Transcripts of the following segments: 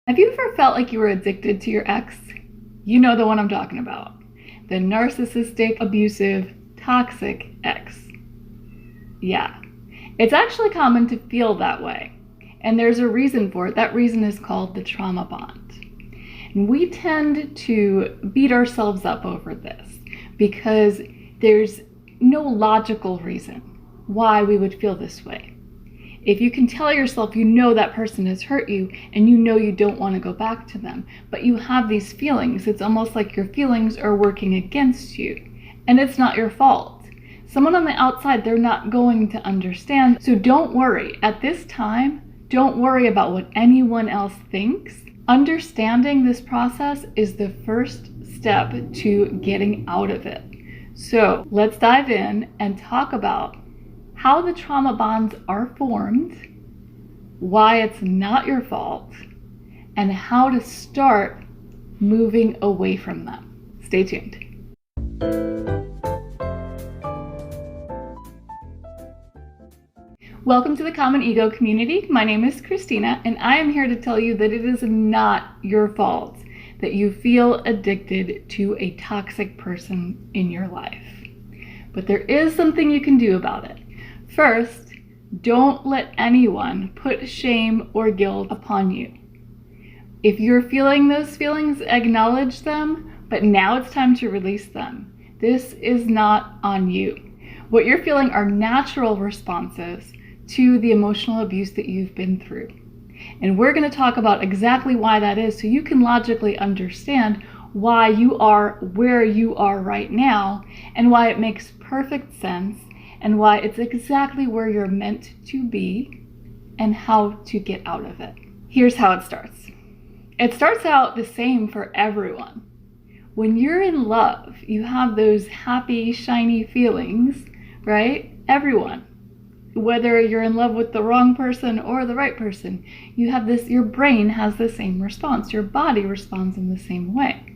Have you ever felt like you were addicted to your ex? You know the one I'm talking about. The narcissistic, abusive, toxic ex. Yeah. It's actually common to feel that way. And there's a reason for it. That reason is called the trauma bond. And we tend to beat ourselves up over this because there's no logical reason why we would feel this way. If you can tell yourself you know that person has hurt you and you know you don't want to go back to them, but you have these feelings, it's almost like your feelings are working against you. And it's not your fault. Someone on the outside, they're not going to understand. So don't worry. At this time, don't worry about what anyone else thinks. Understanding this process is the first step to getting out of it. So let's dive in and talk about how the trauma bonds are formed, why it's not your fault, and how to start moving away from them. Stay tuned. Welcome to the Common Ego community. My name is Christina, and I am here to tell you that it is not your fault that you feel addicted to a toxic person in your life. But there is something you can do about it. First, don't let anyone put shame or guilt upon you. If you're feeling those feelings, acknowledge them, but now it's time to release them. This is not on you. What you're feeling are natural responses to the emotional abuse that you've been through. And we're going to talk about exactly why that is so you can logically understand why you are where you are right now and why it makes perfect sense and why it's exactly where you're meant to be and how to get out of it. Here's how it starts. It starts out the same for everyone. When you're in love, you have those happy, shiny feelings, right? Everyone. Whether you're in love with the wrong person or the right person, you have this, your brain has the same response. Your body responds in the same way.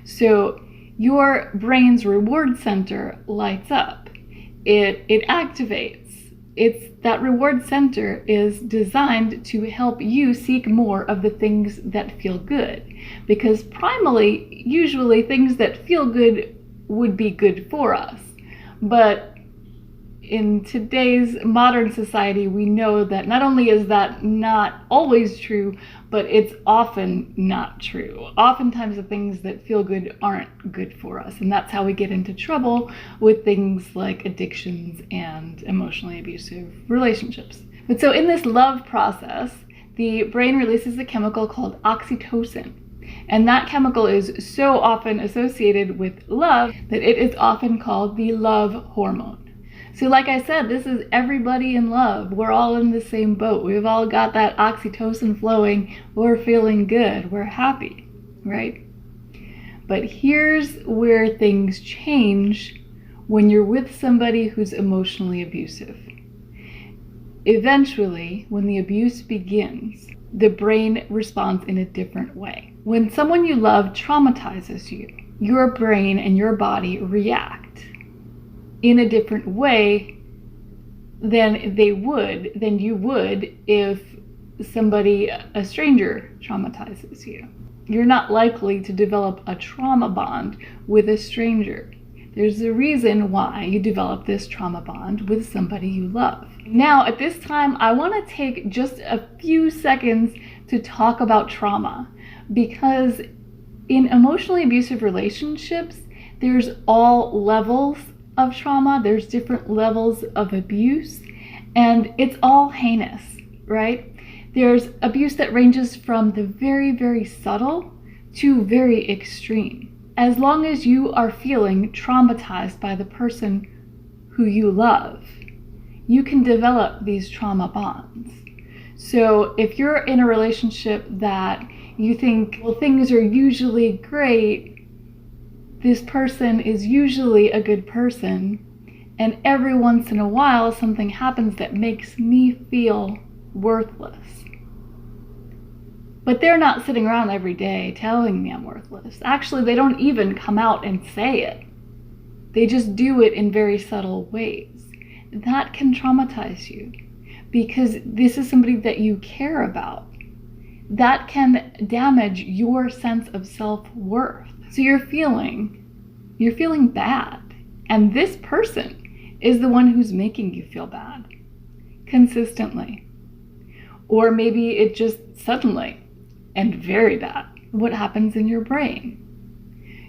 So your brain's reward center lights up. It activates. That reward center is designed to help you seek more of the things that feel good. Because primally, usually things that feel good would be good for us. But in today's modern society, we know that not only is that not always true, but it's often not true. Oftentimes the things that feel good aren't good for us, and that's how we get into trouble with things like addictions and emotionally abusive relationships. But so in this love process, the brain releases a chemical called oxytocin. And that chemical is so often associated with love that it is often called the love hormone. So like I said, this is everybody in love. We're all in the same boat. We've all got that oxytocin flowing. We're feeling good. We're happy, right? But here's where things change when you're with somebody who's emotionally abusive. Eventually, when the abuse begins, the brain responds in a different way. When someone you love traumatizes you, your brain and your body react in a different way than you would if somebody, a stranger, traumatizes you. You're not likely to develop a trauma bond with a stranger. There's a reason why you develop this trauma bond with somebody you love. Now, at this time, I want to take just a few seconds to talk about trauma, because in emotionally abusive relationships, there's all levels of trauma, there's different levels of abuse, and it's all heinous, right? There's abuse that ranges from the very, very subtle to very extreme. As long as you are feeling traumatized by the person who you love, you can develop these trauma bonds. So if you're in a relationship that you think, well, things are usually great, this person is usually a good person, and every once in a while something happens that makes me feel worthless. But they're not sitting around every day telling me I'm worthless. Actually, they don't even come out and say it. They just do it in very subtle ways. That can traumatize you because this is somebody that you care about. that can damage your sense of self-worth. So you're feeling bad. And this person is the one who's making you feel bad consistently. Or maybe it just suddenly and very bad. What happens in your brain?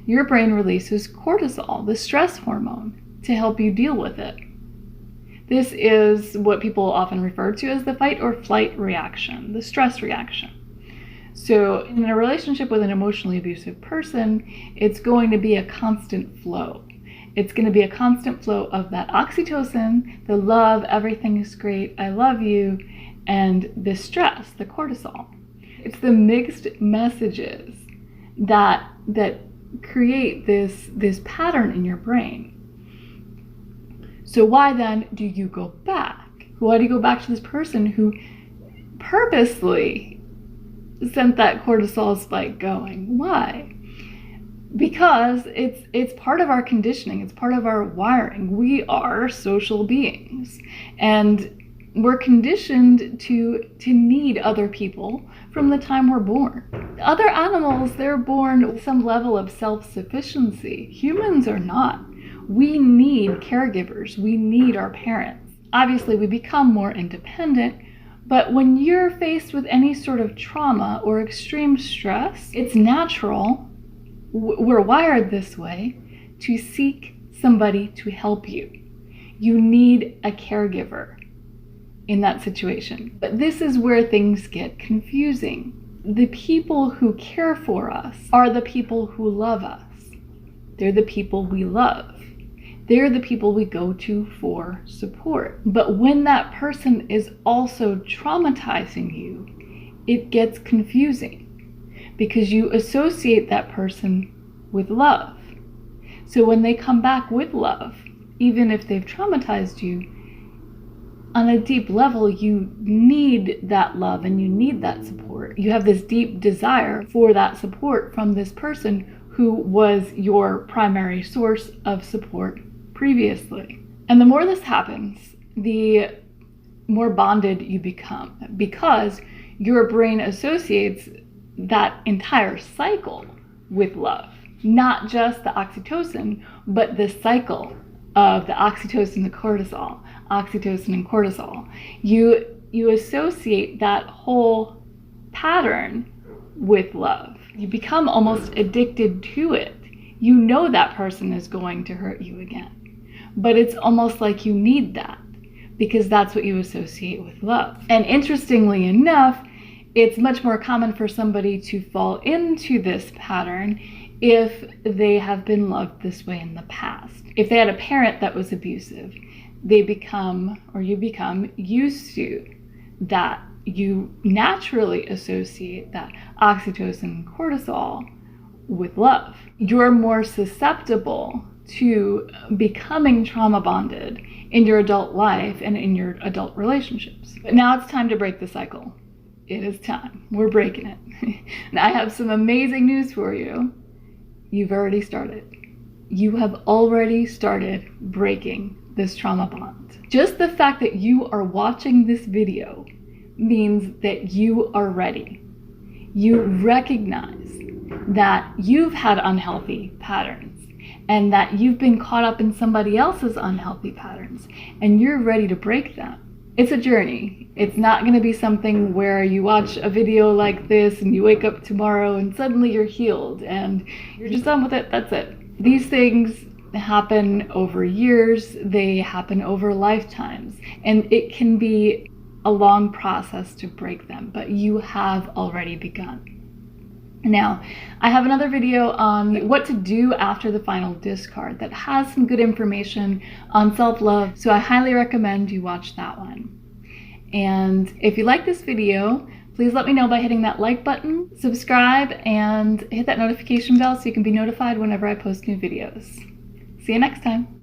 Your brain releases cortisol, the stress hormone, to help you deal with it. This is what people often refer to as the fight or flight reaction, the stress reaction. So in a relationship with an emotionally abusive person, it's going to be a constant flow. It's going to be a constant flow of that oxytocin, the love, everything is great, I love you, and the stress, the cortisol. It's the mixed messages that create this pattern in your brain. So why then do you go back? Why do you go back to this person who purposely sent that cortisol spike going? Why? Because it's part of our conditioning, it's part of our wiring. We are social beings, and we're conditioned to need other people from the time we're born. Other animals, they're born with some level of self-sufficiency. Humans are not. We need caregivers. We need our parents. Obviously, we become more independent, but when you're faced with any sort of trauma or extreme stress, it's natural, we're wired this way, to seek somebody to help you. You need a caregiver in that situation. But this is where things get confusing. The people who care for us are the people who love us. They're the people we love. They're the people we go to for support. But when that person is also traumatizing you, it gets confusing because you associate that person with love. So when they come back with love, even if they've traumatized you, on a deep level, you need that love and you need that support. You have this deep desire for that support from this person who was your primary source of support previously. And the more this happens, the more bonded you become, because your brain associates that entire cycle with love. Not just the oxytocin, but the cycle of the oxytocin, the cortisol, oxytocin and cortisol. You associate that whole pattern with love. You become almost addicted to it. You know that person is going to hurt you again, but it's almost like you need that because that's what you associate with love. And interestingly enough, it's much more common for somebody to fall into this pattern if they have been loved this way in the past. If they had a parent that was abusive, you become used to that. You naturally associate that oxytocin and cortisol with love. You're more susceptible to becoming trauma bonded in your adult life and in your adult relationships. But now it's time to break the cycle. It is time. We're breaking it. And I have some amazing news for you. You've already started. You have already started breaking this trauma bond. Just the fact that you are watching this video means that you are ready. You recognize that you've had unhealthy patterns and that you've been caught up in somebody else's unhealthy patterns and you're ready to break them. It's a journey. It's not going to be something where you watch a video like this and you wake up tomorrow and suddenly you're healed and you're just done with it. That's it. These things happen over years. They happen over lifetimes. And it can be a long process to break them, but you have already begun. Now, I have another video on what to do after the final discard that has some good information on self-love, so I highly recommend you watch that one. And if you like this video, please let me know by hitting that like button, subscribe, and hit that notification bell so you can be notified whenever I post new videos. See you next time.